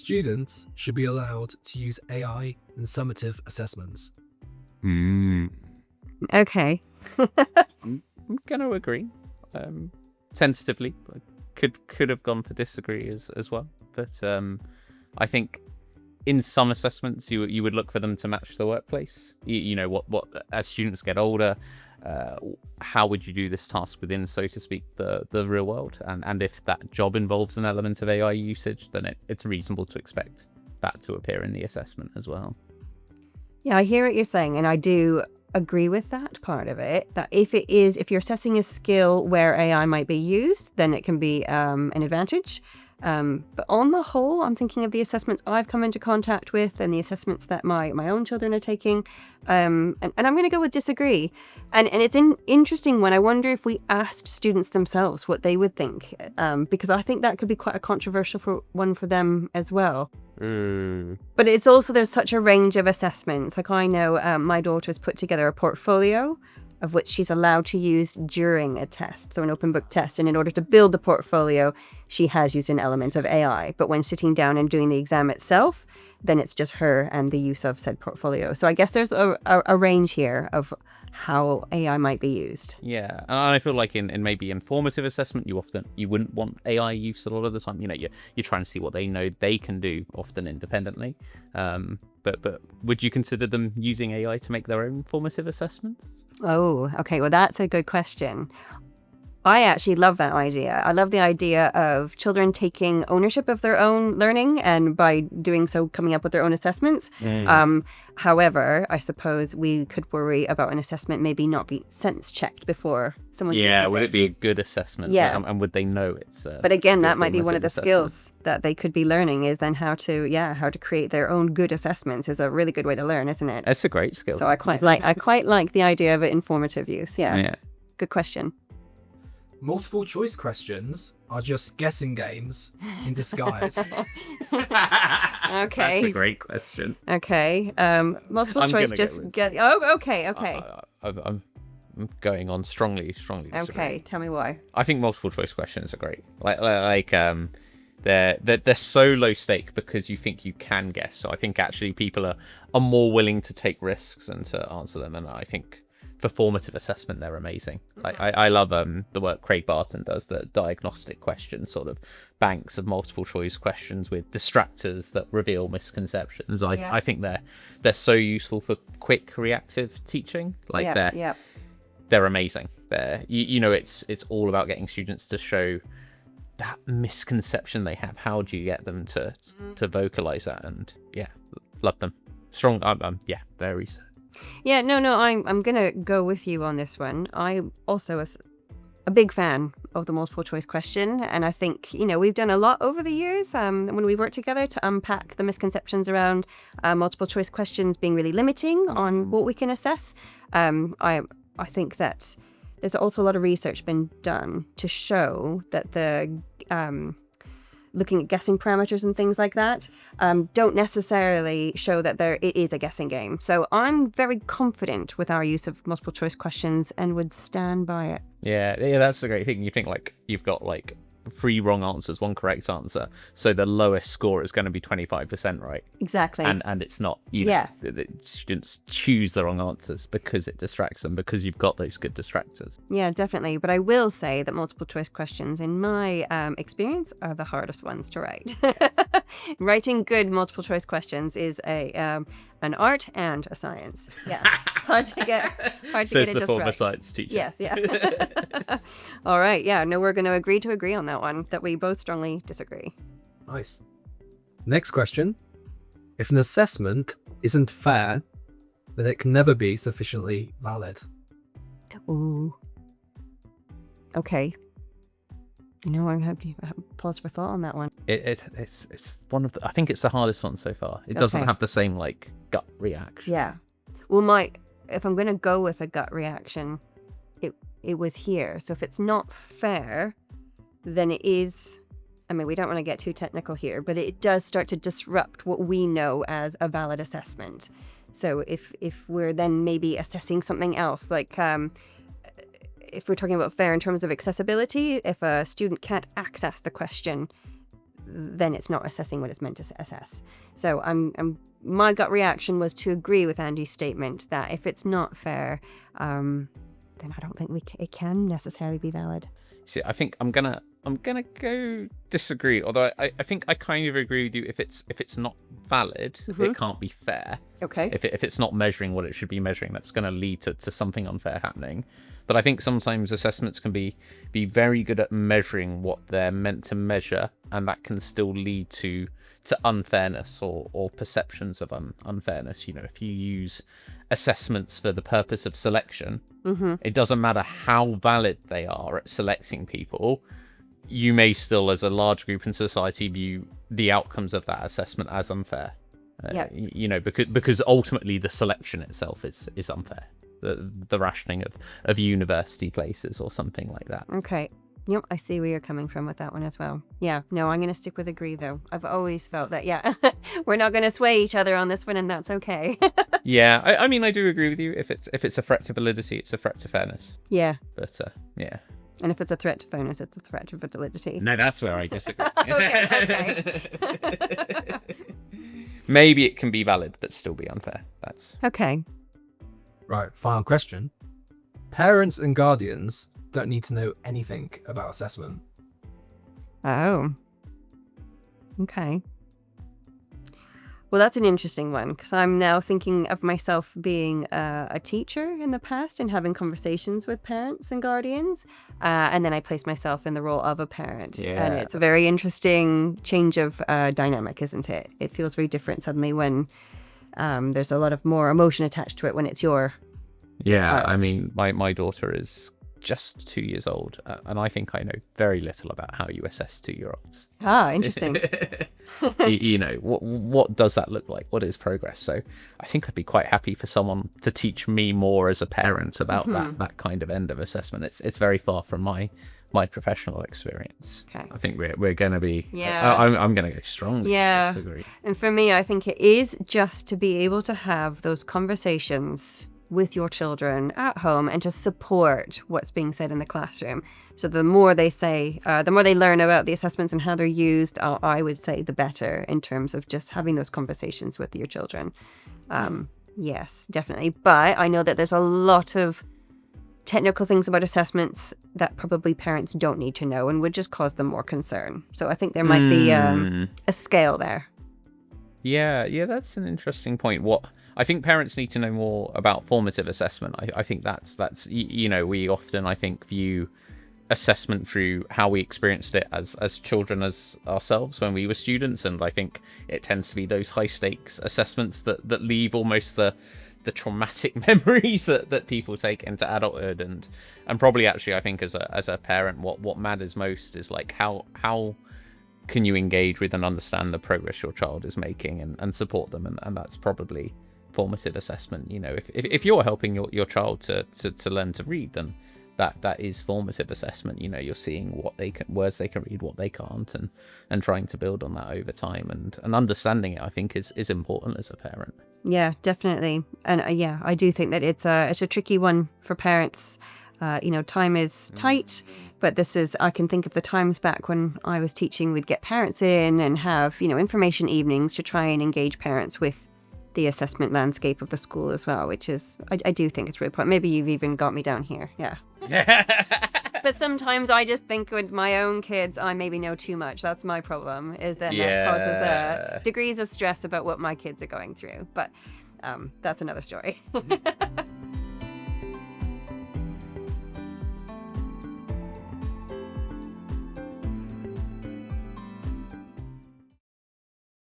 Students should be allowed to use AI in summative assessments. Okay. I'm going to agree. Tentatively, could have gone for disagree as well. But I think in some assessments you would look for them to match the workplace. You know what as students get older, how would you do this task within, so to speak, the real world? And if that job involves an element of AI usage, then it's reasonable to expect that to appear in the assessment as well. Yeah, I hear what you're saying, and I do agree with that part of it, that if you're assessing a skill where AI might be used, then it can be an advantage. But on the whole, I'm thinking of the assessments I've come into contact with and the assessments that my own children are taking. And I'm going to go with disagree. And it's interesting when I wonder if we asked students themselves what they would think, because I think that could be quite a controversial one for them as well. But it's also, there's such a range of assessments. Like I know my daughter's put together a portfolio of which she's allowed to use during a test, so an open book test. And in order to build the portfolio, she has used an element of AI. But when sitting down and doing the exam itself, then it's just her and the use of said portfolio. So I guess there's a range here of how AI might be used. Yeah, and I feel like in maybe informative assessment, you wouldn't want AI use a lot of the time. You know, you're trying to see what they know they can do, often independently. But would you consider them using AI to make their own formative assessments? Oh, okay. Well, that's a good question. I actually love that idea. I love the idea of children taking ownership of their own learning and by doing so coming up with their own assessments. However, I suppose we could worry about an assessment maybe not be sense checked before someone. Yeah, would it be a good assessment? Yeah. And would they know it's but again, that might be one of the skills that they could be learning, is then how to create their own good assessments is a really good way to learn, isn't it? It's a great skill. So I quite like the idea of informative use. Yeah. Good question. Multiple choice questions are just guessing games in disguise. Okay. That's a great question. Okay. Multiple choice just get. Oh, okay. I'm going on strongly disagree. Okay, tell me why. I think multiple choice questions are great. They're so low stake because you think you can guess. So I think actually people are more willing to take risks and to answer them. And I think for formative assessment, they're amazing. I love the work Craig Barton does, the diagnostic questions, sort of banks of multiple choice questions with distractors that reveal misconceptions. I think they're so useful for quick reactive teaching. They're amazing. It's all about getting students to show that misconception they have. How do you get them to vocalize that? And love them. Strong. Very so. Yeah, no, I'm gonna go with you on this one. I'm also a big fan of the multiple choice question, and I think we've done a lot over the years when we worked together to unpack the misconceptions around multiple choice questions being really limiting on what we can assess. I think that there's also a lot of research been done to show that the looking at guessing parameters and things like that don't necessarily show that it is a guessing game. So I'm very confident with our use of multiple choice questions and would stand by it. Yeah, that's a great thing. You think you've got 3 wrong answers, 1 correct answer, so the lowest score is going to be 25%, right? Exactly. And it's not. The students choose the wrong answers because it distracts them, because you've got those good distractors. Yeah, definitely. But I will say that multiple choice questions, in my experience, are the hardest ones to write. Writing good multiple choice questions is an art and a science. Yeah, it's hard to get Says it the just former right. science teacher. Yes, yeah. All right, yeah. No, we're going to agree on that one, that we both strongly disagree. Nice. Next question. If an assessment isn't fair, then it can never be sufficiently valid. Ooh. Okay. I have to pause for thought on that one. It's one of I think it's the hardest one so far. It doesn't have the same gut reaction. Yeah. Well, if I'm going to go with a gut reaction, it was here. So if it's not fair, then it is. I mean, we don't want to get too technical here, but it does start to disrupt what we know as a valid assessment. So if we're then maybe assessing something else, if we're talking about fair in terms of accessibility, if a student can't access the question, then it's not assessing what it's meant to assess. So my gut reaction was to agree with Andy's statement that if it's not fair, then I don't think it can necessarily be valid. See, I think I'm gonna go disagree. Although I think I kind of agree with you. If it's not valid, it can't be fair. Okay. If it's not measuring what it should be measuring, that's going to lead to something unfair happening. But I think sometimes assessments can be very good at measuring what they're meant to measure, and that can still lead to unfairness or perceptions of unfairness. You know, if you use assessments for the purpose of selection, it doesn't matter how valid they are at selecting people. You may still, as a large group in society, view the outcomes of that assessment as unfair. You know, because ultimately the selection itself is unfair. The rationing of university places or something like that. Okay. Yep, I see where you're coming from with that one as well. Yeah, no, I'm going to stick with agree, though. I've always felt that, yeah, we're not going to sway each other on this one, and that's okay. Yeah, I mean, I do agree with you. If it's a threat to validity, it's a threat to fairness. Yeah. But, yeah. And if it's a threat to fairness, it's a threat to validity. No, that's where I disagree. Okay. Maybe it can be valid, but still be unfair. That's Okay. Right, final question. Parents and guardians don't need to know anything about assessment. Oh. Okay. Well, that's an interesting one, because I'm now thinking of myself being a teacher in the past and having conversations with parents and guardians. And then I place myself in the role of a parent. Yeah. And it's a very interesting change of dynamic, isn't it? It feels very different suddenly when there's a lot of more emotion attached to it when it's your Yeah, Right. I mean, my daughter is just 2 years old, and I think I know very little about how you assess 2-year-olds. Ah, interesting. You know, what does that look like? What is progress? So I think I'd be quite happy for someone to teach me more as a parent about that kind of end of assessment. It's very far from my professional experience. Okay. I think we're going to be. Yeah. I'm going to go strongly. Yeah. Disagree. And for me, I think it is just to be able to have those conversations with your children at home and to support what's being said in the classroom. So the more they say, the more they learn about the assessments and how they're used, I would say the better in terms of just having those conversations with your children. Yes, definitely. But I know that there's a lot of technical things about assessments that probably parents don't need to know and would just cause them more concern. So I think there might be a scale there. Yeah, that's an interesting point. I think parents need to know more about formative assessment. I think that's you know, we often, I think, view assessment through how we experienced it as children, as ourselves when we were students, and I think it tends to be those high stakes assessments that leave almost the traumatic memories that people take into adulthood, and probably actually I think as a parent what matters most is like how can you engage with and understand the progress your child is making and support them, and that's probably formative assessment. You know, if you're helping your child to learn to read, then that is formative assessment. You know, you're seeing words they can read, what they can't, and trying to build on that over time, and understanding it, I think is important as a parent. Yeah, definitely. And yeah, I do think that it's a tricky one for parents. You know, time is tight, but I can think of the times back when I was teaching, we'd get parents in and have, you know, information evenings to try and engage parents with the assessment landscape of the school as well, which is, I do think it's really important. Maybe you've even got me down here. Yeah. But sometimes I just think with my own kids, I maybe know too much. That's my problem, is that that causes degrees of stress about what my kids are going through. But that's another story.